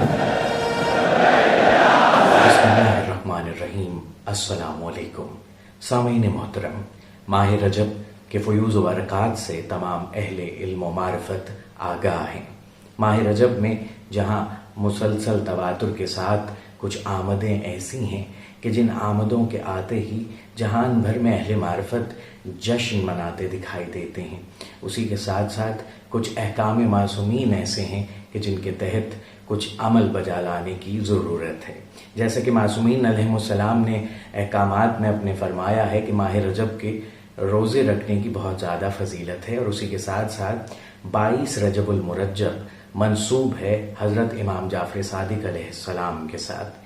बिस्मिल्लाहिर्रहमानिर्रहीम। अस्सलामु अलैकुम। सामीन मोहतरम, माह रजब के फ़यूज़ व बरक़ात से तमाम अहले इल्म व मारिफत आगाह हैं। माह रजब में जहाँ मुसलसल तवातुर के साथ कुछ आमदें ऐसी हैं कि जिन आमदों के आते ही जहान भर में अहले मारिफत जश्न मनाते दिखाई देते हैं, उसी के साथ साथ कुछ अहकाम मासूमीन ऐसे हैं कि जिनके तहत कुछ अमल बजा लाने की ज़रूरत है। जैसे कि मासूमीन अलैहिमुस्सलाम ने अहकामात में अपने फरमाया है कि माह रजब के रोज़े रखने की बहुत ज़्यादा फजीलत है, और उसी के साथ साथ 22 रजबुल मुरज्जब मंसूब है हज़रत इमाम जाफ़र सादिक अलैहिस्सलाम के साथ।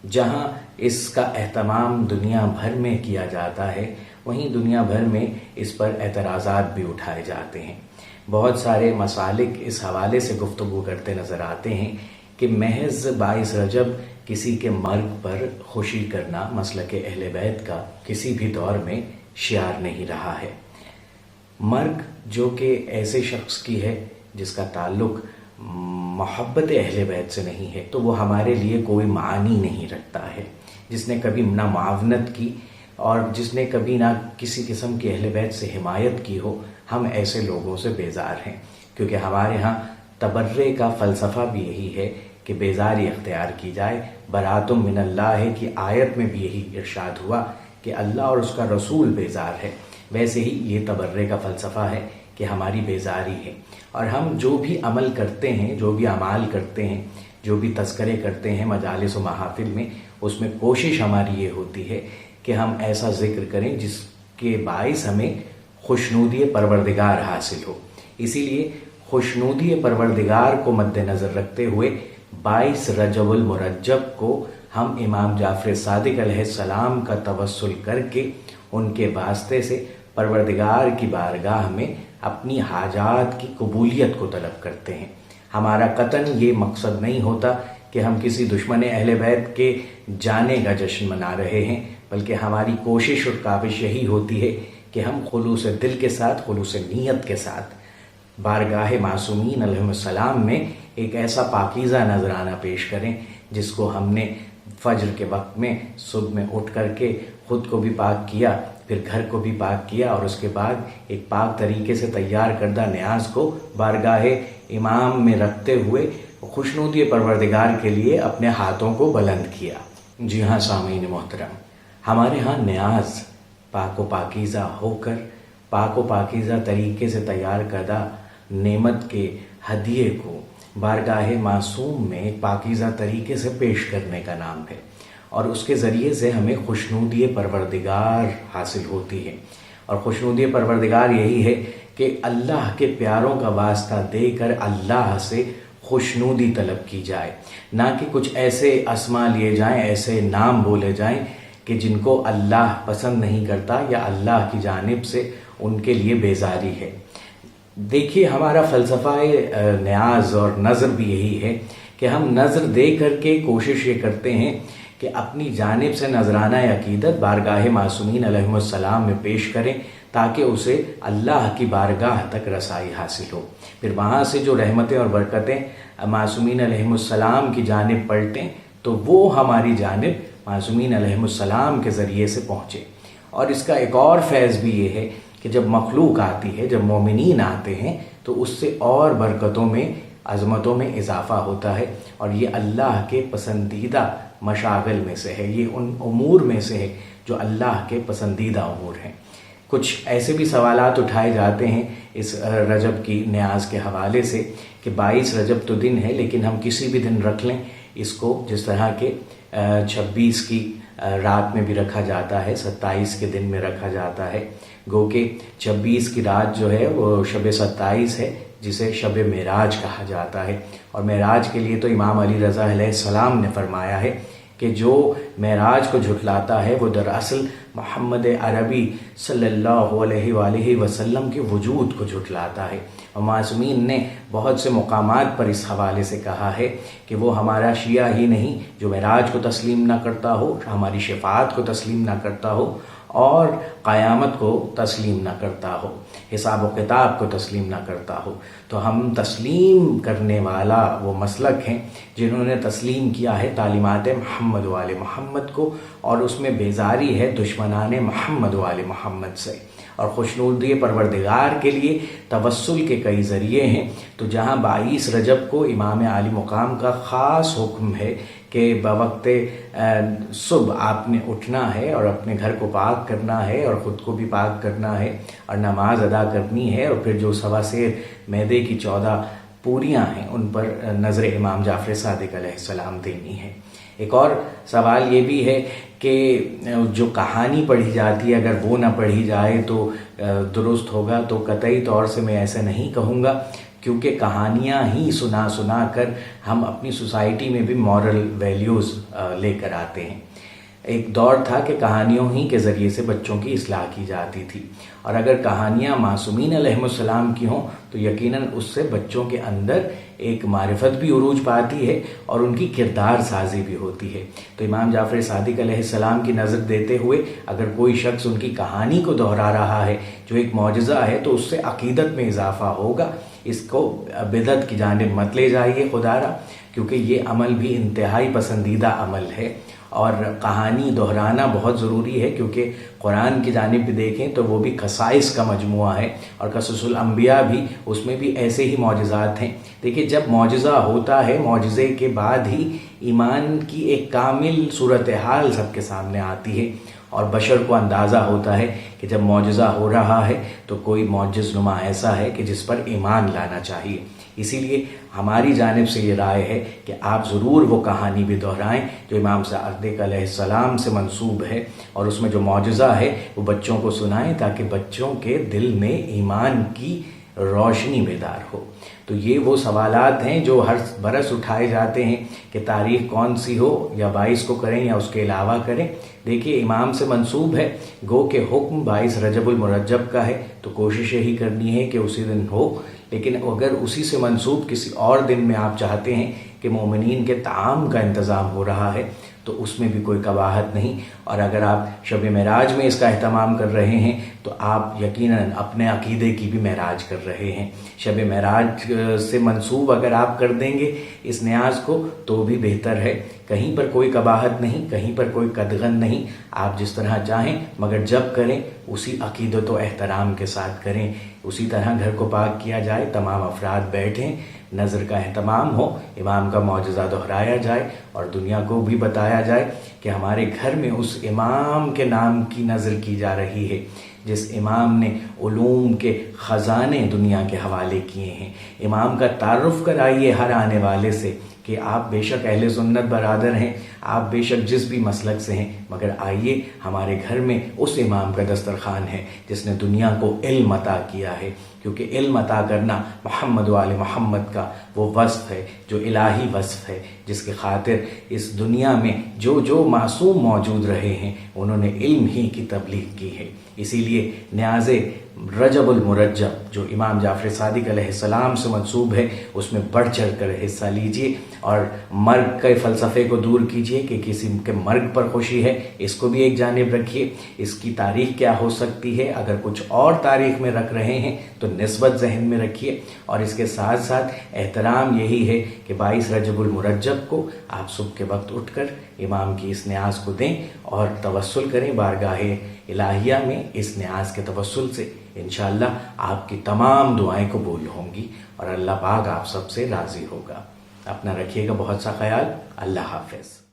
जहाँ इसका एहतमाम दुनिया भर में किया जाता है, वहीं दुनिया भर में इस पर एतराज़ात भी उठाए जाते हैं। बहुत सारे मसालिक इस हवाले से गुफ्तगू करते नज़र आते हैं कि महज 22 रजब किसी के मर्ग पर खुशी करना मसलक अहले बैत का किसी भी दौर में शियार नहीं रहा है। मर्ग जो कि ऐसे शख्स की है जिसका ताल्लुक़ मोहब्बत अहले बैत से नहीं है, तो वो हमारे लिए कोई मानी नहीं रखता है। जिसने कभी ना मुआवनत की और जिसने कभी ना किसी किस्म की अहले बैत से हिमायत की हो, हम ऐसे लोगों से बेजार हैं। क्योंकि हमारे यहाँ तबर्रे का फ़लसफ़ा भी यही है कि बेजारी इख्तियार की जाए। बरातुम मिनल्लाह की आयत में भी यही इरशाद हुआ कि अल्लाह और उसका रसूल बेजार है। वैसे ही ये तबर्रे का फ़लसफ़ा है कि हमारी बेजारी है, और हम जो भी अमल करते हैं, जो भी अमाल करते हैं, जो भी तज़किरे करते हैं मजालिस व महाफिल में, उसमें कोशिश हमारी ये होती है कि हम ऐसा ज़िक्र करें जिसके बाइस हमें खुशनूदी परवरदिगार हासिल हो। इसीलिए खुशनूदी परवरदिगार को मद्देनज़र रखते हुए 22 रजबुल मुरज्जब को हम इमाम जाफ़र सादिक अलैहिस्सलाम का तवस्सुल करके उनके वास्ते से परवरदिगार की बारगाह में अपनी हाजात की कबूलियत को तलब करते हैं। हमारा कतन ये मकसद नहीं होता कि हम किसी दुश्मन अहले बैत के जाने का जश्न मना रहे हैं, बल्कि हमारी कोशिश और काविश यही होती है कि हम खुलूस दिल के साथ, खुलूस नीयत के साथ बारगाह मासूमीन अलैहिस्सलाम में एक ऐसा पाकीज़ा नजराना पेश करें जिसको हमने फज्र के वक्त में सुबह में उठ करके ख़ुद को भी पाक किया, फिर घर को भी पाक किया, और उसके बाद एक पाक तरीके से तैयार करदा न्याज को बारगाह इमाम में रखते हुए खुशनूदी परवरदिगार के लिए अपने हाथों को बुलंद किया। जी हाँ सामीन मोहतरम, हमारे यहाँ न्याज पाक व पाकीज़ा होकर पाक व पाकीज़ा तरीके से तैयार करदा नेमत के हदिये को बारगाह मासूम में पाकीज़ा तरीके से पेश करने का नाम है, और उसके ज़रिए से हमें खुशनूदी परवरदिगार हासिल होती है। और खुशनूदी परवरदिगार यही है कि अल्लाह के प्यारों का वास्ता देकर अल्लाह से खुशनूदी तलब की जाए, ना कि कुछ ऐसे अस्मा लिए जाएं, ऐसे नाम बोले जाएं कि जिनको अल्लाह पसंद नहीं करता या अल्लाह की जानिब से उनके लिए बेजारी है। देखिए, हमारा फ़लसफ़ा न्याज और नज़र भी यही है कि हम नज़र दे करके कोशिश ये करते हैं कि अपनी जानिब से नजराना अकीदत बारगाह मासूमीन अलैहिमुस्सलाम में पेश करें, ताकि उसे अल्लाह की बारगाह तक रसाई हासिल हो। फिर वहाँ से जो रहमतें और बरकतें मासूमीन अलैहिमुस्सलाम की जानिब पलटें, तो वो हमारी जानिब मासूमीन अलैहिमुस्सलाम के ज़रिए से पहुँचे। और इसका एक और फैज़ भी ये है कि जब मखलूक आती है, जब मोमिनीन आते हैं, तो उससे और बरकतों में, अज़मतों में इजाफ़ा होता है, और ये अल्लाह के पसंदीदा मशागिल में से है, ये उन उमूर में से है जो अल्लाह के पसंदीदा उमूर हैं। कुछ ऐसे भी सवालात उठाए जाते हैं इस रजब की न्याज के हवाले से कि 22 रजब तो दिन है, लेकिन हम किसी भी दिन रख लें इसको, जिस तरह के 26 की रात में भी रखा जाता है, 27 के दिन में रखा जाता है। गो के 26 की रात जो है वो शब 27 है, जिसे शब मेराज कहा जाता है। और मेराज के लिए तो इमाम अली रज़ा अलैहिस्सलाम ने फरमाया है कि जो मेराज को झुठलाता है वो दरअसल मोहम्मद अरबी सल्लल्लाहु अलैहि वसल्लम के वजूद को झुठलाता है। और मासूमीन ने बहुत से मुकामात पर इस हवाले से कहा है कि वो हमारा शिया ही नहीं जो मेराज को तस्लीम ना करता हो, हमारी शफाअत को तस्लीम ना करता हो, और क़यामत को तस्लीम ना करता हो, हिसाब व किताब को तस्लीम ना करता हो। تو ہم تسلیم کرنے والا وہ مسلک ہیں جنہوں نے تسلیم کیا ہے تعلیمات محمد و آل محمد کو، اور اس میں بیزاری ہے دشمنان محمد و آل محمد سے، اور خوشنودی پروردگار کے لیے توسل کے کئی ذریعے ہیں۔ تو جہاں 22 رجب کو امام عالی مقام کا خاص حکم ہے کہ بوقت صبح آپ نے اٹھنا ہے اور اپنے گھر کو پاک کرنا ہے اور خود کو بھی پاک کرنا ہے اور نماز ادا کرنی ہے، اور پھر جو سوا سیر معدے کی 14 پوریاں ہیں ان پر نظر امام جعفر صادق علیہ السلام دینی ہے۔ ایک اور سوال یہ بھی ہے کہ جو کہانی پڑھی جاتی ہے اگر وہ نہ پڑھی جائے تو درست ہوگا، تو قطعی طور سے میں ایسے نہیں کہوں گا، کیونکہ کہانیاں ہی سنا سنا کر ہم اپنی سوسائٹی میں بھی مورل ویلیوز لے کر آتے ہیں۔ ایک دور تھا کہ کہانیوں ہی کے ذریعے سے بچوں کی اصلاح کی جاتی تھی، اور اگر کہانیاں معصومین علیہ السلام کی ہوں تو یقیناً اس سے بچوں کے اندر ایک معرفت بھی عروج پاتی ہے اور ان کی کردار سازی بھی ہوتی ہے۔ تو امام جعفر صادق علیہ السلام کی نظر دیتے ہوئے اگر کوئی شخص ان کی کہانی کو دہرا رہا ہے جو ایک معجزہ ہے تو اس سے عقیدت میں اضافہ ہوگا۔ اس کو بدعت کی جانب مت لے جائیے خدارا، کیونکہ یہ عمل بھی انتہائی پسندیدہ عمل ہے، اور کہانی دہرانا بہت ضروری ہے، کیونکہ قرآن کی جانب بھی دیکھیں تو وہ بھی قصائص کا مجموعہ ہے، اور قصص الانبیاء بھی، اس میں بھی ایسے ہی معجزات ہیں۔ دیکھیں جب معجزہ ہوتا ہے، معجزے کے بعد ہی ایمان کی ایک کامل صورتحال سب کے سامنے آتی ہے، اور بشر کو اندازہ ہوتا ہے کہ جب معجزہ ہو رہا ہے تو کوئی معجز نما ایسا ہے کہ جس پر ایمان لانا چاہیے۔ اسی لیے ہماری جانب سے یہ رائے ہے کہ آپ ضرور وہ کہانی بھی دہرائیں جو امام صادق علیہ السلام سے منسوب ہے، اور اس میں جو معجزہ ہے وہ بچوں کو سنائیں تاکہ بچوں کے دل میں ایمان کی روشنی بیدار ہو۔ تو یہ وہ سوالات ہیں جو ہر برس اٹھائے جاتے ہیں کہ تاریخ کون سی ہو، یا 22 کو کریں یا اس کے علاوہ کریں۔ دیکھیے امام سے منسوب ہے، گو کہ حکم 22 رجب المرجب کا ہے، تو کوشش یہی کرنی ہے کہ اسی دن ہو، لیکن اگر اسی سے منسوب کسی اور دن میں آپ چاہتے ہیں کہ مومنین کے طعام کا انتظام ہو رہا ہے تو اس میں بھی کوئی قباحت نہیں، اور اگر آپ شب معراج میں اس کا اہتمام کر رہے ہیں تو آپ یقیناً اپنے عقیدے کی بھی معراج کر رہے ہیں۔ شب معراج سے منسوب اگر آپ کر دیں گے اس نیاز کو تو بھی بہتر ہے، کہیں پر کوئی قباحت نہیں، کہیں پر کوئی قدغن نہیں، آپ جس طرح چاہیں، مگر جب کریں اسی عقیدت و احترام کے ساتھ کریں۔ اسی طرح گھر کو پاک کیا جائے، تمام افراد بیٹھیں، نظر کا اہتمام ہو، امام کا معجزہ دہرایا جائے، اور دنیا کو بھی بتایا جائے کہ ہمارے گھر میں اس امام کے نام کی نظر کی جا رہی ہے جس امام نے علوم کے خزانے دنیا کے حوالے کیے ہیں۔ امام کا تعارف کرائیے ہر آنے والے سے کہ آپ بے شک اہل سنت برادر ہیں، آپ بے شک جس بھی مسلک سے ہیں، مگر آئیے ہمارے گھر میں اس امام کا دسترخوان ہے جس نے دنیا کو علم عطا کیا ہے، کیونکہ علم عطا کرنا محمد و آل محمد کا وہ وصف ہے جو الہی وصف ہے، جس کے خاطر اس دنیا میں جو معصوم موجود رہے ہیں انہوں نے علم ہی کی تبلیغ کی ہے۔ اسی لیے نیاز رجب المرجب جو امام جعفر صادق علیہ السلام سے منسوب ہے اس میں بڑھ چڑھ کر حصہ لیجئے، اور مرگ کے فلسفے کو دور کیجئے کہ کسی کے مرگ پر خوشی ہے، اس کو بھی ایک جانب رکھیے، اس کی تاریخ کیا ہو سکتی ہے، اگر کچھ اور تاریخ میں رکھ رہے ہیں تو نسبت ذہن میں رکھیے، اور اس کے ساتھ ساتھ احترام یہی ہے کہ 22 رجب المرجب کو آپ صبح کے وقت اٹھ کر امام کی اس نیاز کو دیں اور توسل کریں بارگاہ الہیہ میں۔ اس نیاز کے توسل سے انشاءاللہ آپ کی تمام دعائیں قبول ہوں گی اور اللہ پاک آپ سب سے راضی ہوگا۔ اپنا رکھیے گا بہت سا خیال۔ اللہ حافظ۔